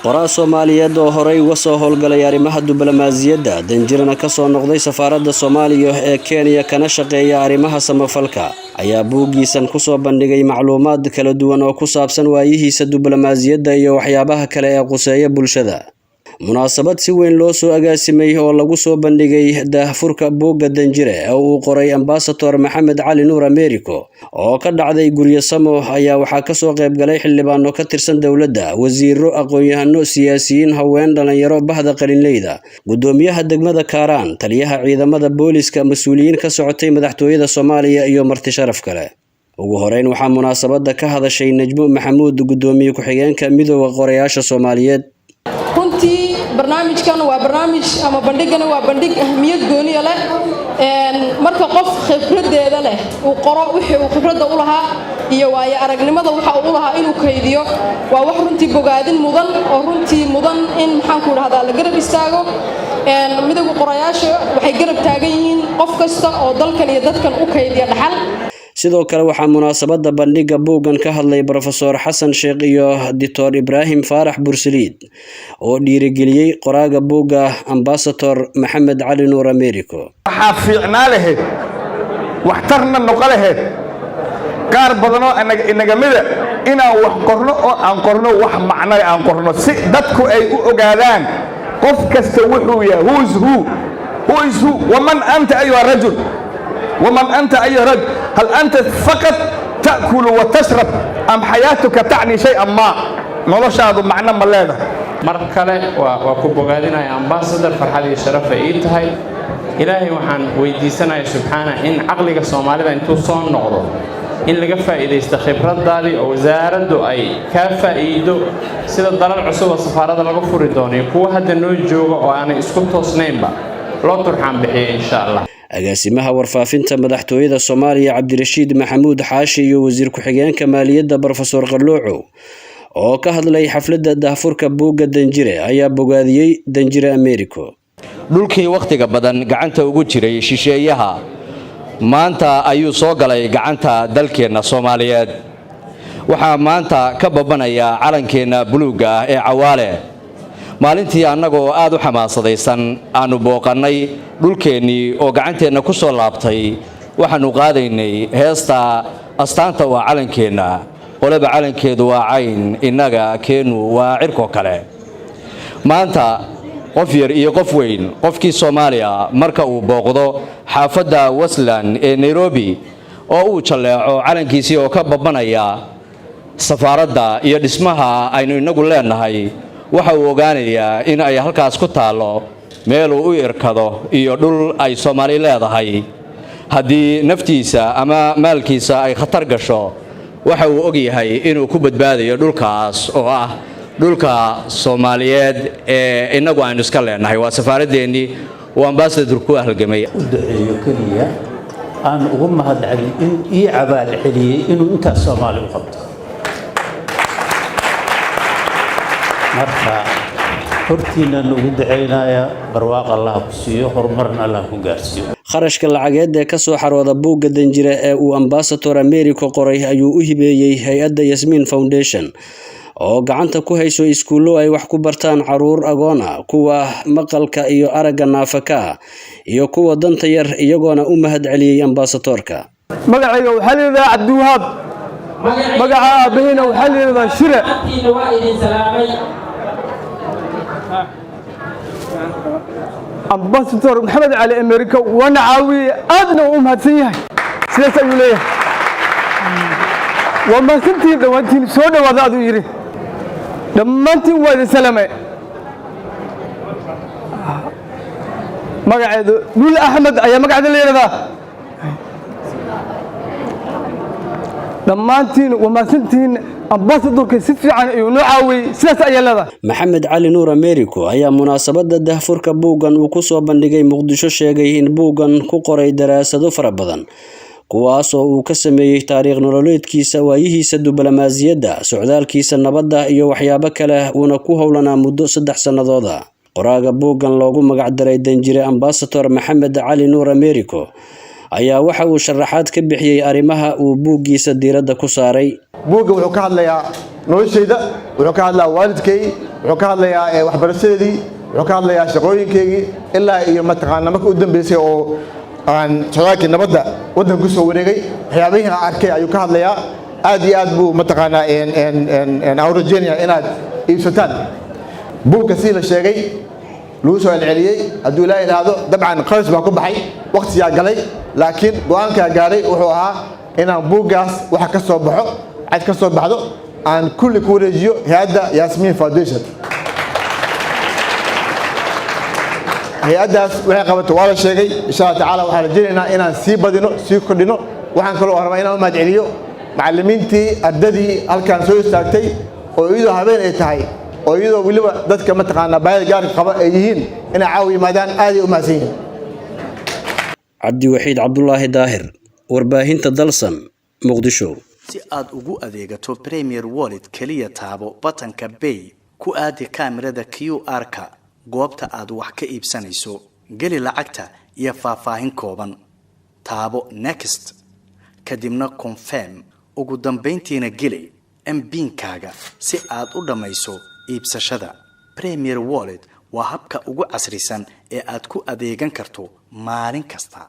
qoraa Soomaaliyeed oo horey uga soo howlgalay arrimaha diblomaasiyadda danjirana ka soo noqday safaaradda Soomaaliya ee Kenya kana shaqeeya arrimaha samafalka ayaa buugiisan ku soo bandhigay macluumaad kala duwan oo ku saabsan waayihiisa diblomaasiyadda iyo waxyaabaha kale ee quseeya bulshada. munaasabad si weyn loo soo agaasimay oo lagu soo bandhigay daahfurka buugga danjire oo uu qoray Ambassador Maxamed Cali Nuur Americo oo ka dhacday guryo Samo ayaa waxaa ka soo qayb galay xildhibaano ka tirsan dawladda, wasiiro, aqoon-yahano, siyaasiyiin, haween, dhalinyaro, bahda qalinleyda, gudoomiyaha degmada Kaaraan, taliyaha ciidamada booliska, mas'uuliyiin ka socotay madaxtooyada Soomaaliya iyo marti sharaf kale. ugu horeyn waxaa munaasabada ka hadashay Najmo Maxamuud, gudoomiye ku-xigeenka midowga qorayaasha Soomaaliyeed. runtii barnaamijkan waa barnaamij ama bandhigana waa bandhig ahmiyad gooni leh marka qof khibradeeda leh uu qoro wixii uu khibrada u lahaa iyo waayo aragnimada waxa uu lahaa inuu kaydiyo waa wax runtii bogaadin mudan oo runtii mudan in maxaan ku raahdaa la garab istaago midowga qorayaasha waxay garab taagan yihiin qof kasta oo dalkan iyo dadkan u kaydiya dhaxal. sidoo kale waxaa munaasabada bandhiga buuggan ka hadlay Professor Xasan Sheekh iyo Dr. Ibrahim Faarax Bursaliid oo dhiirigeliyay qoraaga buugga Ambassador Maxamed Cali Nuur Americo. waxaa fiicnaa lahayd waxtarna noqon lahayd qaar badan oo inaga mida inaan wax qorno oo aan qorno wax macno aan qorno si dadku ay u ogaadaan qof kasta wuxuu yahay who is who waman anta ayuha rajul ومن أنت أيها الرجل هل أنت فقط تأكل وتشرب أم حياتك تعني شيئا ما نولش هذا معنى ملاذا مركلة وكوبوغادنا يا أمباسدر فرحة الشرف إيتهاي إلهي وحن ويديسنا يا سبحانه إن عقلك الصومالي أن توصل نقطة إن لقفا إذا استخبرت داري أو زارد أي كافة إيدو سيد الضلال عصوبة السفارة لغفور الدوني كوه هذا النوجو وأنا إسكت تصنين با لا ترحم بحي إن شاء الله. agaasimaha warfaafinta madaxtooyada Soomaaliya Cabdirashiid Maxamuud Xaashi iyo wasiir ku-xigeenka maaliyadda Professor Qalooco oo ka hadlay xafladda daahfurka buugga danjire ayaa bogaadiyay danjire Americo. dhulkii waqtiga badan gacanta ugu jiray shisheeyaha maanta ayuu soo galay gacanta dalkeena Soomaaliyeed. waxaa maanta ka babanaya calankeena buluuga ah ee cawaale. maalintii annagoo aad u xamaasadaysan aanu booqannay dhulkeennii oo gacanteena ku soo laabtay waxaanu qaadaynay heesta astaanta waa calankeenna qolaba calankeedu waa cayn innaga keenu waa cirko kale. maanta qof yar iyo qof weyn qofkii Soomaaliya marka uu booqdo xaafadda Westland ee Nairobi oo uu jaleeco calankiisii oo ka babanaya safaaradda iyo dhismaha aynu inagu leenahay waxa uu ogaanayaa in ay halkaas ku taalo meel uu u irkado iyo dhul ay Soomaali leedahay. haddii naftiisa ama maalkiisa ay khatar gasho waxa uu og yahay inuu ku badbaadayo dhulkaas oo ah dhulka Soomaaliyeed ee inagu aynu iska leenahay. waa safaaraddeennii uu ambassador ku halgamay. u duceeyo kaliya aan ugu mahadcelin in ii cabaal celiyay inuu inta Soomaali u qabto. marka hortiina ugu duceynaya barwaaq Allah ku siiyo horumarna Allah ku gaarsiiyo. kharashka lacageed ee ka soo xarooda buugga danjire ee uu Ambassador Americo qoray ayuu u hibeeyay hay'adda Yasmin Foundation oo gacanta ku hayso iskuulo ay wax ku bartaan caruur agoon ah, kuwa maqalka iyo aragga naafaka iyo kuwa danta yar, iyagoona u mahadceliyay Ambassadorka. magacayga waxa la yiraahdaa Cabdiwahaab, magaca aabahayna waxa la yiraahdaa Shire. Ambassador Maxamed Cali Americo wana caawiye aadna u mahadsan yahay. sidaas ayuu leeyahay. waa mahadsantiin dhawaantiin soo dhawaada aduu yiri. dhammaantiin waa idin salaamay. magaceedu Dul Axmed ayaa magaceeda la yiraahdaa. dhammaantiin waa mahadsantiin. ambassadorka si fiican ayuu noo caawiyay. sidaas ayaa leedahay. Maxamed Cali Nuur Americo ayaa munaasabada daahfurka buuggan uu ku soo bandhigay Muqdisho sheegay in buuggan ku qoray daraasado fara badan kuwaas oo uu ka sameeyay taariikh nololeedkiisa, waayihiisa diblomaasiyadda, socdaalkiisa nabadda iyo waxyaabo kale uuna ku howlanaa muddo 3 sanadood. qoraaga buuggan loogu magac daray danjire Ambassador Maxamed Cali Nuur Americo ayaa waxa uu sharaxaad ka bixiyay arrimaha uu buuggiisa diiradda ku saaray. buugga wuxuu ka hadlayaa noloshayda, wuxuu ka hadlayaa waalidkay, wuxuu ka hadlayaa waxbarashadeedii, wuxuu ka hadlayaa shaqooyinkeygii ilaa iyo mataqaana marka u dambeysay oo aan socdaalkii nabadda waddanka kusoo wareegay waxyaabihii aan arkay ayuu ka hadlayaa. aad iyo aad buu mataqaanaa aan rajeynaya inaad iibsataan buugga si la sheegay lagu soo celceliyey. hadduu ilaahay idhaahdo dabcan qalis baa ku baxay, waqtiyaa galay, laakiin go-aankaa gaaray wuxuu ahaa inaan buuggaas waxa ka soo baxo cad ka soo baxdo aan kulli ku wareejiyo hay-adda Yasmin Foundation. hay-addaas waxay qabato waa la sheegay. insha Allah tacaala waxaan rajeynaynaa inaan sii badino, sii kordhino. waxaan kaloo rabaa inaan u mahadceliyo macallimiintii ardadii halkaan soo istaagtay oo iyadoo habeen ay tahay oo iyadoo weliba dadka mataqaanaa baahida gaarka qaba ay yihiin inay caawi yimaadaan aad ay u mahadsan yihiin. Cabdiwaxiid Cabdulaahi Daahir, warbaahinta Dalsan, Muqdisho. si aad ugu adeegato Premier Wallet kaliya taabo batanka Pay ku aadi kaamirada QR-ka goobta aad wax ka iibsanayso, geli lacagta iyo faahfaahin kooban, taabo Next kadibna Confirm, ugu dambeyntiina geli MPIN-kaaga si aad u dhamayso iibsashada. Premier Wallet waa habka ugu casrisan ee aad ku adeegan karto maalin kasta.